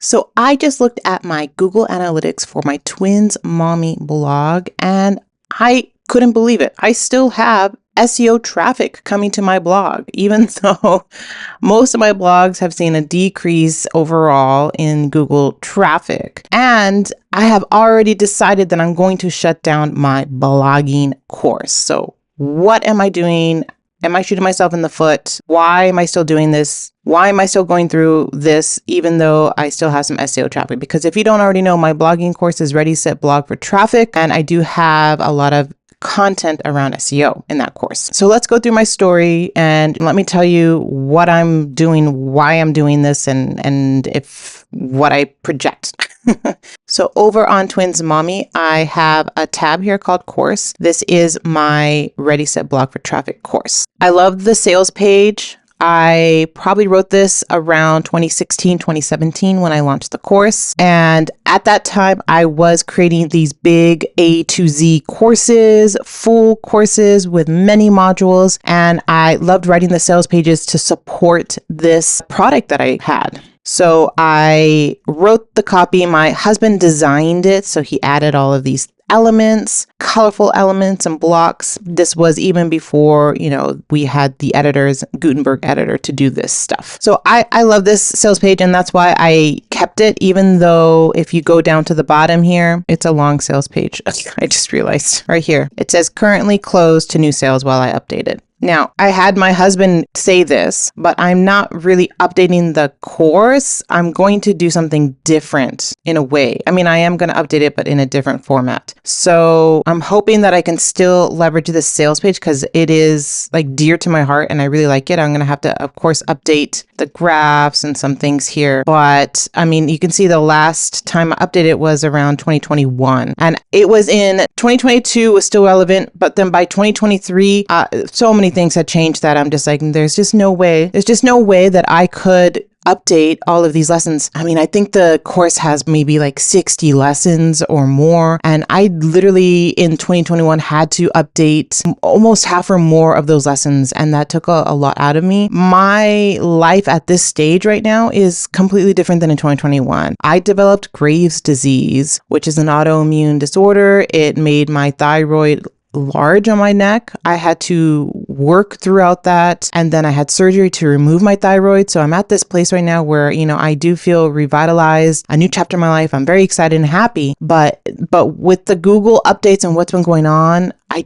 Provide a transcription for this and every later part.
So I just looked at my Google Analytics for my Twins Mommy blog and I couldn't believe it. I still have SEO traffic coming to my blog, even though most of my blogs have seen a decrease overall in Google traffic. And I have already decided that I'm going to shut down my blogging course. So what am I doing? Am I shooting myself in the foot? Why am I still doing this? Why am I still going through this even though I still have some SEO traffic? Because if you don't already know, my blogging course is Ready Set Blog for Traffic, and I do have a lot of content around SEO in that course. So let's go through my story and let me tell you what I'm doing, why I'm doing this, and if what I project. So over on Twins Mommy, I have a tab here called Course. This is my Ready Set Blog for Traffic course. I love the sales page. I probably wrote this around 2016, 2017 when I launched the course. And at that time, I was creating these big A to Z courses, full courses with many modules. And I loved writing the sales pages to support this product that I had. So I wrote the copy. My husband designed it. So he added all of these elements, colorful elements and blocks. This was even before, we had the editors, Gutenberg editor, to do this stuff. So I love this sales page, and that's why I kept it, even though if you go down to the bottom here, it's a long sales page. I just realized right here, it says currently closed to new sales while I update it. Now, I had my husband say this, but I'm not really updating the course. I'm going to do something different in a way. I mean, I am going to update it, but in a different format. So I'm hoping that I can still leverage this sales page because it is like dear to my heart and I really like it. I'm going to have to, of course, update the graphs and some things here. But I mean, you can see the last time I updated it was around 2021. And it was in 2022 was still relevant. But then by 2023, so many things had changed that I'm just like, there's just no way that I could update all of these lessons. I mean, I think the course has maybe like 60 lessons or more. And I literally in 2021 had to update almost half or more of those lessons. And that took a lot out of me. My life at this stage right now is completely different than in 2021. I developed Graves' disease, which is an autoimmune disorder. It made my thyroid large on my neck. I had to work throughout that. And then I had surgery to remove my thyroid. So I'm at this place right now where, I do feel revitalized, a new chapter in my life. I'm very excited and happy. But with the Google updates and what's been going on, I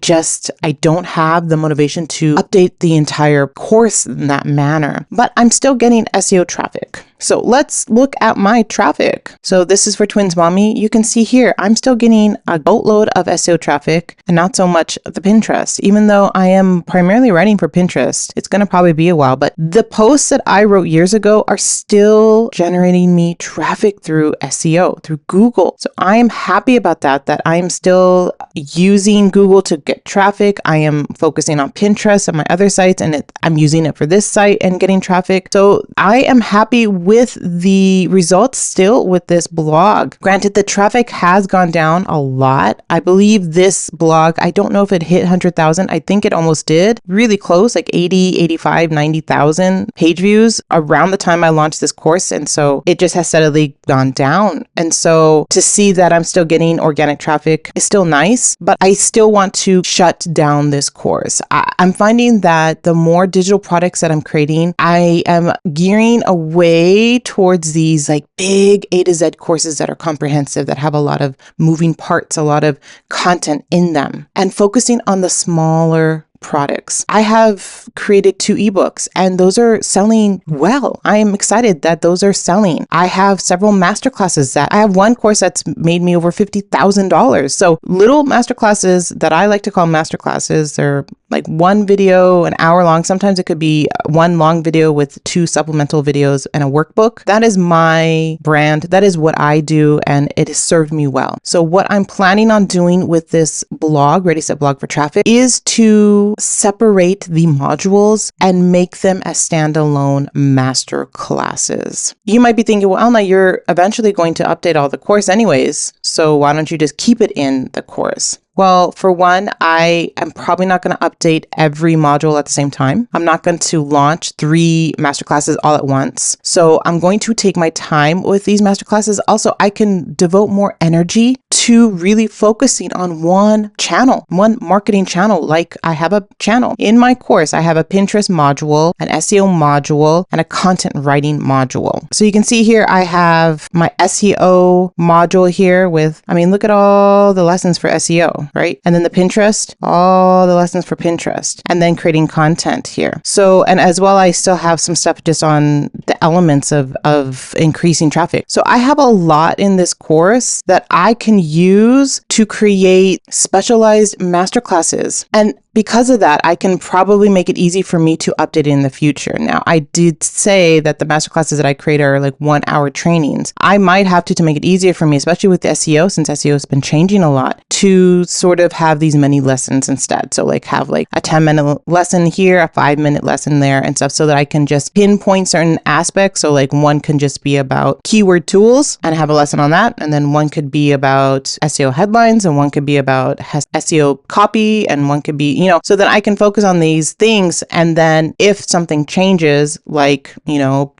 don't have the motivation to update the entire course in that manner, but I'm still getting SEO traffic. So let's look at my traffic. So this is for Twins Mommy. You can see here, I'm still getting a boatload of SEO traffic and not so much the Pinterest, even though I am primarily writing for Pinterest. It's going to probably be a while, but the posts that I wrote years ago are still generating me traffic through SEO, through Google. So I am happy about that I'm still using Google to get traffic. I am focusing on Pinterest and my other sites, and I'm using it for this site and getting traffic. So I am happy with the results still with this blog. Granted, the traffic has gone down a lot. I believe this blog, I don't know if it hit 100,000. I think it almost did. Really close, like 80, 85, 90,000 page views around the time I launched this course. And so it just has steadily gone down. And so to see that I'm still getting organic traffic is still nice, but I still want to shut down this course. I'm finding that the more digital products that I'm creating, I am gearing away towards these like big A to Z courses that are comprehensive, that have a lot of moving parts, a lot of content in them, and focusing on the smaller products. I have created 2 ebooks and those are selling well. I am excited that those are selling. I have several masterclasses I have one course that's made me over $50,000. So little masterclasses that I like to call masterclasses. They're like one video, an hour long. Sometimes it could be one long video with 2 supplemental videos and a workbook. That is my brand. That is what I do, and it has served me well. So what I'm planning on doing with this blog, Ready Set Blog for Traffic, is to separate the modules and make them as standalone master classes. You might be thinking, well, Elna, you're eventually going to update all the course anyways, so why don't you just keep it in the course? Well, for one, I am probably not going to update every module at the same time. I'm not going to launch 3 masterclasses all at once. So I'm going to take my time with these masterclasses. Also, I can devote more energy to really focusing on one channel, one marketing channel. Like I have a channel in my course. I have a Pinterest module, an SEO module, and a content writing module. So you can see here, I have my SEO module here with, look at all the lessons for SEO, right? And then the Pinterest, all the lessons for Pinterest, and then creating content here. So, and as well, I still have some stuff just on the elements of increasing traffic. So I have a lot in this course that I can use to create specialized masterclasses. And because of that, I can probably make it easy for me to update it in the future. Now, I did say that the masterclasses that I create are like 1-hour trainings. I might have to make it easier for me, especially with SEO, since SEO has been changing a lot, to sort of have these many lessons instead. So like have like a 10-minute lesson here, a 5-minute lesson there and stuff, so that I can just pinpoint certain aspects. So like one can just be about keyword tools and have a lesson on that. And then one could be about SEO headlines, and one could be about SEO copy, and one could be, so that I can focus on these things. And then if something changes, like,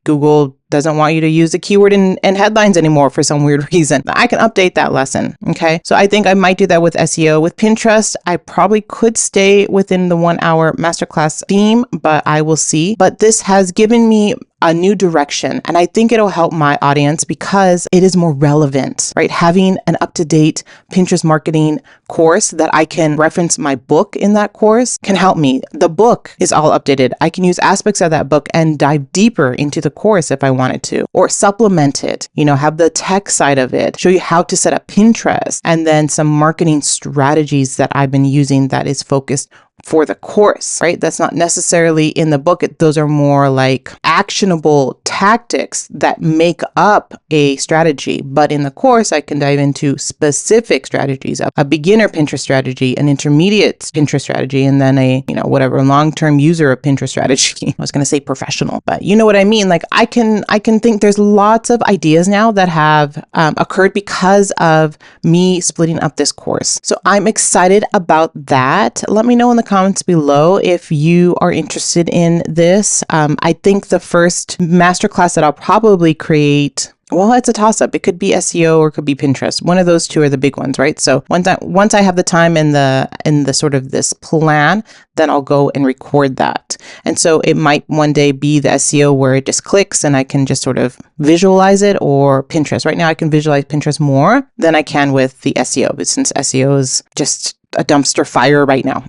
Google doesn't want you to use the keyword in headlines anymore for some weird reason, I can update that lesson. Okay. So I think I might do that with SEO. With Pinterest, I probably could stay within the 1-hour masterclass theme, but I will see. But this has given me a new direction, and I think it'll help my audience because it is more relevant, right? Having an up-to-date Pinterest marketing course that I can reference my book in that course can help me. The book is all updated. I can use aspects of that book and dive deeper into the course if I wanted to, or supplement it, have the tech side of it, show you how to set up Pinterest, and then some marketing strategies that I've been using that is focused for the course, right? That's not necessarily in the book. Those are more like actionable tactics that make up a strategy. But in the course, I can dive into specific strategies, a beginner Pinterest strategy, an intermediate Pinterest strategy, and then a, long-term user of Pinterest strategy. I was going to say professional, but you know what I mean? Like I can think there's lots of ideas now that have occurred because of me splitting up this course. So I'm excited about that. Let me know in the comments below if you are interested in this. I think the first masterclass that I'll probably create, well, it's a toss-up. It could be SEO or it could be Pinterest. One of those two are the big ones, right? So once I have the time in the sort of this plan, then I'll go and record that. And so it might one day be the SEO where it just clicks and I can just sort of visualize it, or Pinterest. Right now I can visualize Pinterest more than I can with the SEO, but since SEO is just a dumpster fire right now.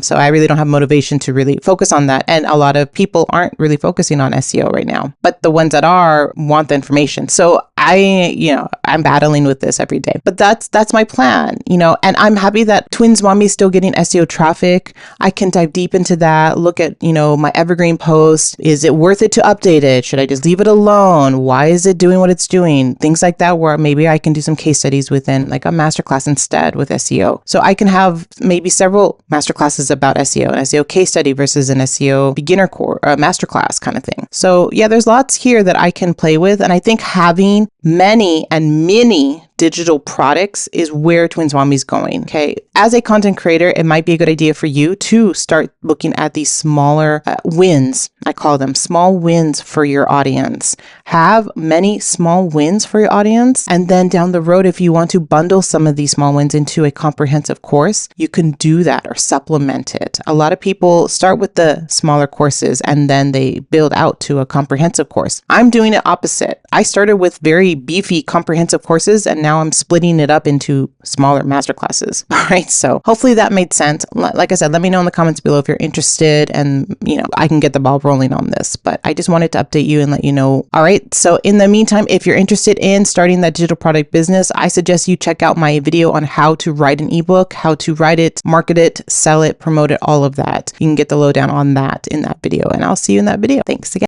So I really don't have motivation to really focus on that. And a lot of people aren't really focusing on SEO right now, but the ones that are want the information. So I'm battling with this every day, but that's my plan, and I'm happy that Twins Mommy is still getting SEO traffic. I can dive deep into that, look at, my evergreen post. Is it worth it to update it? Should I just leave it alone? Why is it doing what it's doing? Things like that, where maybe I can do some case studies within like a masterclass instead with SEO. So I can have maybe several masterclasses about SEO, an SEO case study versus an SEO beginner core, masterclass kind of thing. So yeah, there's lots here that I can play with. And I think having many and many digital products is where Twins Mommy is going. Okay. As a content creator, it might be a good idea for you to start looking at these smaller wins. I call them small wins for your audience. Have many small wins for your audience. And then down the road, if you want to bundle some of these small wins into a comprehensive course, you can do that or supplement it. A lot of people start with the smaller courses and then they build out to a comprehensive course. I'm doing it opposite. I started with very beefy comprehensive courses, and now I'm splitting it up into smaller masterclasses. All right. So hopefully that made sense. Like I said, let me know in the comments below if you're interested, and I can get the ball rolling on this, but I just wanted to update you and let you know. All right. So in the meantime, if you're interested in starting that digital product business, I suggest you check out my video on how to write an ebook, how to write it, market it, sell it, promote it, all of that. You can get the lowdown on that in that video, and I'll see you in that video. Thanks again.